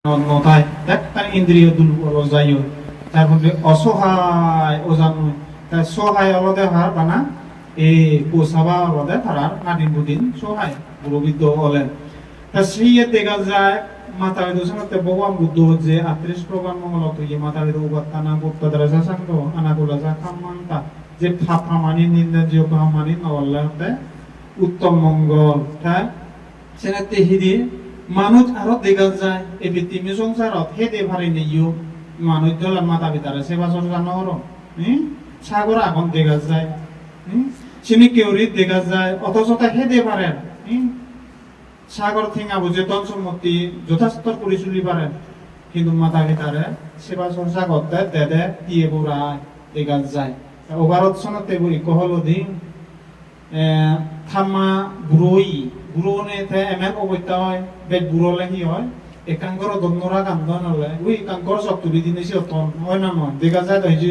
নতায় একটা ইন্দ্রিয় দুর্বল যাই তার মধ্যে অসহায় ওজান তার সহায় অলদে হার বানা এই পোষাবা অলদে তারা নাদিন বুদিন সহায় বুড়বিদ্য হলেন তা সেই দেখা যায় মাতা বেদ সঙ্গে ভগবান বুদ্ধ যে 38 প্রকার মঙ্গলত ইয়ে মাতা বেদ উপাত্তানা গুপ্ত দ্বারা সাঙ্গ আনাকুলা যা কামান্তা যে ফাফা মানি নিন্দা যে মানি নওয়াল্লাতে উত্তম মঙ্গল তাই সেনাতে হিদি মানুষ আরো দেখা যায় এই পৃথিবী সংসারত হেদে ভারি নেইও মানুষ দলার মাতা পিতারে সেবা চর্চা নহর সাগর আগুন দেখা যায় চিনি কেউরি দেখা যায় অথচ তা হেদে পারে সাগর থিঙা বুঝে ধন সম্পত্তি যথাস্থ করে চলি পারে কিন্তু মাতা পিতারে সেবা চর্চা করতে দেদে দিয়ে বুড়া দেখা যায় ওভারত সনতে বুড়ি কহল দিন থামা বুড়ই বুড়নে থে এমন অবস্থা হয় বেদ বুড়ো লাগি হয় একাঙ্কর দন্নরা কান্দন হলে ওই একাঙ্কর সব তুলি দিনে সে অতন হয় না নয় দেখা যায় তাই যে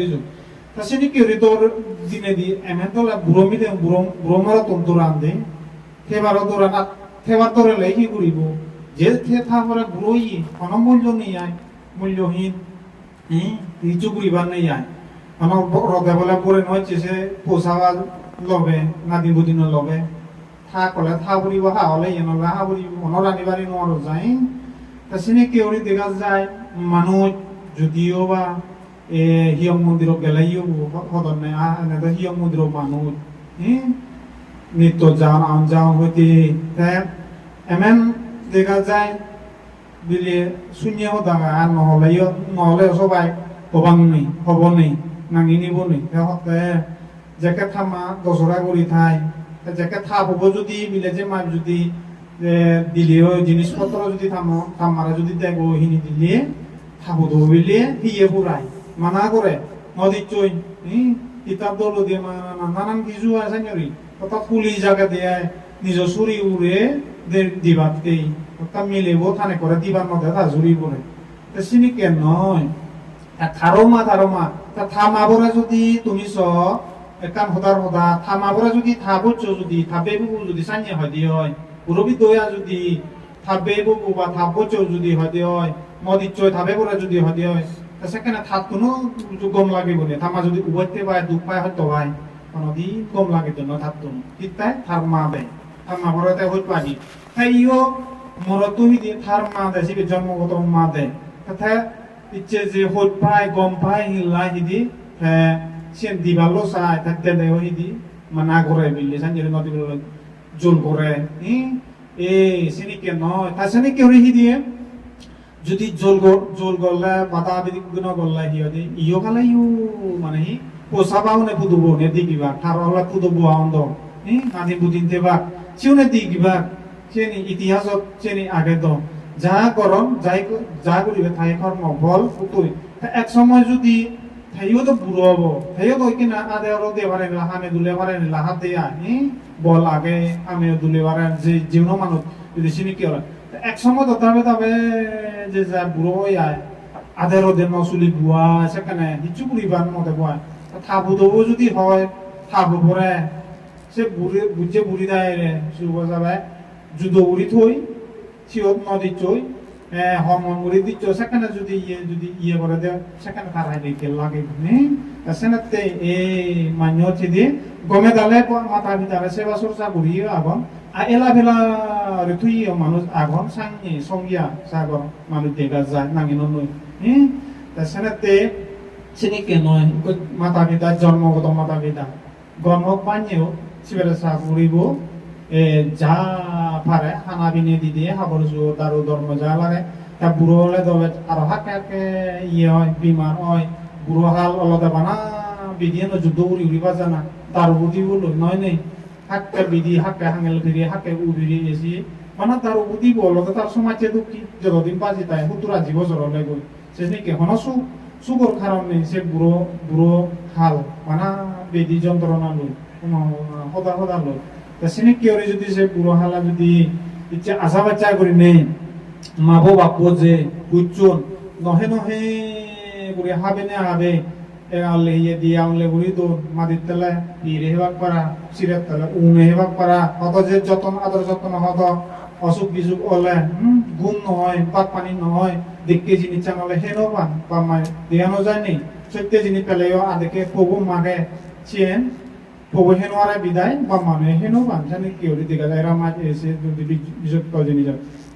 তা সেনি কেউরি তোর দিনে দি এমন তো বুড়ো মিলে বুড়ো মারা তন্তুরা আনদে থেবারও তোরা না থেবার তোরে লেখি করিব যে থে থাপরে বুড়োই অনমূল্য নেই আয় মূল্যহীন কিছু করিবার নেই আয় রদে বলে পরে নয় সে পোষাবা লবে নাদি বুদিন লবে থা কলে থা বুড়িব হা হলে এনলে হা বুড়িব অনরানি বাড়ি নোয়ার যায় তা সিনে কেউরি দেখা যায় মানুষ যদিও বা হিয়ং মন্দির গেলাইও সদন নাই এনেতে হিয়ং মন্দির মানুষ নিত্য যান আন যান হইতে এমন দেখা যায় দিলে শূন্য হতাম আর নহলে সবাই হবাং নেই হব নেই নাঙি নিব নেই যাকে থামা দশরা করি থাই যাকে থাপব যদি মিলে যে মাপ যদি দিলেও জিনিসপত্র যদি থামারা যদি দেখো হিনি দিলে থাপো ধরবিলে হিয়ে পুরাই মানা করে নদীর চই কিতাব দল দিয়ে নানান কিছু আছে নরি তথা পুলি জায়গা দিয়ে নিজ চুরি উড়ে দিবাতেই তথা মিলেব থানে করে দিবার মধ্যে তা জুড়ি পড়ে চিনি কেন নয় থারমা তা থামাবরা যদি তুমি একান হদা থামাবরা যদি থাবচ্ছ যদি থাবে বুবু যদি সানিয়ে হয় দিয়ে হয় পুরবি দয়া যদি থাবে বুবু বা থাবচ্ছ যদি হয় দিয়ে হয় মদির চয় থাবে বরা যদি হয় দিয়ে হয় তা সেখানে থাক কোনো গম লাগে বলে থামা যদি উবাইতে পায় দুঃখ পায় হয়তো হয় কোনদিন গম লাগে তো থাকতো কিতায় থারমা দেয় থারমা বরাতে হইত পারি তাই ইও মরতুহি দিয়ে থারমা দেয় সে জন্মগত মা দেয় তথা ইচ্ছে যে হইত পায় গম পায় হিল্লা হিদি হ্যাঁ সেন দিবালো চাই থাকতে দেয় হিদি মানা করে বিল্লি সাঞ্জের নদী জোল করে সেনি কে নয় তা সেনি কেউ রেহি দিয়ে যদি জোল গল্লা মাথা বিধি গুণ গল্লা হিয়দি ইও খালে ইউ মানে হি পোষাবাও নে পুদুব নে দিগিবা থার হলা পুদুব আনন্দ নাদি বুদিন দেবা সিও নে দিগিবা সেনি ইতিহাসত সেনি আগে দ যা করম যা করিবে তাই কর্ম বল পুতুই এক সময় যদি থাইও তো বুড়ো হবো থাইও তো কিনা আদে আরো দিয়ে পারে না হামে দুলে পারে না হাত দিয়া বল আগে আমিও দুলে পারে যে জীবন মানুষ যদি চিনি কি হয় এক সময় তো তবে যে যা বুড়ো হয়ে যায় আদের ওদের নচুলি বুয়া সেখানে কিছু করিবার মতে বুয়া থাবু দেবো যদি হয় থাবু পরে সে বুঝে বুড়ি দেয় রে শুভ যাবে জুদো উড়ি থই সিওত নদী চই হরমোন মুড়ি দিচ্ছ সেখানে যদি ইয়ে করে দেয় সেখানে তার হাইলে লাগে সেনাতে এই মান্য হচ্ছে দিয়ে গমে দালে মাথা ভিতরে সেবা চর্চা করি আগুন এলা ফেলা ঋতুই মানুষ আগুন সাংনি সঙ্গিয়া সাগর মানুষ দেখা যায় নাঙি নয় সেনাতে চিনিকে নয় মাতা পিতা জন্মগত মাতা পিতা গণ পানিও সিবেরে চা করিব যা পারে খানা বিনে দি দিয়ে খাবার জো তার ধর্ম যা লাগে তা বুড়ো হলে তবে আরো হাকে ইয়ে হয় বিমার হয় বুড়ো হাল অলদে বানা বিধিয়ে যুদ্ধ উড়ি উড়িবা জানা তার বুদ্ধি বলো নয় নেই হাকে বিধি হাকে হাঙেল ফিরিয়ে হাকে উড়ি এসি মানে তার বুদ্ধি বলো তার সমাজে দুঃখী যতদিন বাজি তাই হুতুরা জীব জরলে গই সে নাকি হন সুগর কারণ নেই সে বুড়ো হাল মানে বেদি যন্ত্রণা লই সদা লই সেনে কেউরে যদি সে বুড়ো হালা যদি ইচ্ছা আশা বাচ্চা করে নেই মাবো বাপো যে বুঝছুন নহে করে হাবে নে হাবে আনলে ইয়ে দিয়ে আনলে বুড়ি তো মাদির তেলে ইরে হেবাক পারা সিরের তেলে উমে হেবাক পারা হত যে যতন আদর যত্ন হত অসুখ বিসুখ হলে ঘুম নহয় পাত পানি নহয় দেখকে জিনিস জানালে হেনো পান বা মায় দেখানো যায়নি সত্যি জিনিস পেলেও আদেকে প্রভু মাকে চেন প্রভু হেনো আর বিদায় বা মানে হেনো পান জানি কি হলে দেখা যায় এরা মাছ এসে যদি বিযুক্ত জিনিস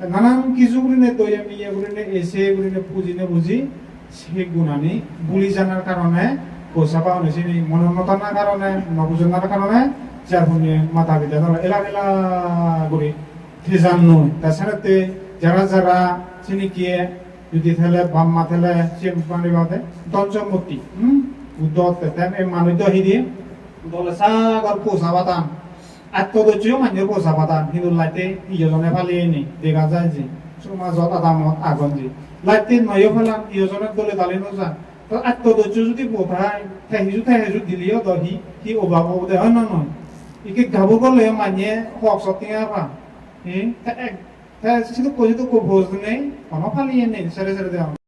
নানান কিছু গুলিনে দই আমি ইয়ে গুলিনে এসে গুলিনে পুজিনে বুঝি সে গুণানি বুলি জানার কারণে পয়সা পাওয়া হয়েছে মনোন্নতার কারণে নবজনার কারণে যার শুনিয়ে মাথা পিতা এলা এলা করে ফেজান নয় তাছাড়া যারা যারা চিনি কিয়ে যদি থেলে বাম্মা থেলে চিন পানি বাদে দঞ্চমূর্তি উদ্দত তেন এই মানুষ দহি দিয়ে দলে সাগর পোষা বাতান আত্মদর্যও মানুষের পোষা বাতান কিন্তু লাইতে ইজনে ফালিয়ে নি দেখা যায় যে সমাজত আদামত আগন যে লাইতে নয় ফেলান ইজনের দলে দালি নজা তো আত্মদর্য যদি বোধায় থেহিজু দিলিও দহি কি অভাব দে হয় না নয় ইকে গাবো গলে মানে হক সত্যিয়া পা সিটো কৈছো তো ভোজ নেই কোনো ফালিয়ে নেই সেরে সেরে দেওয়া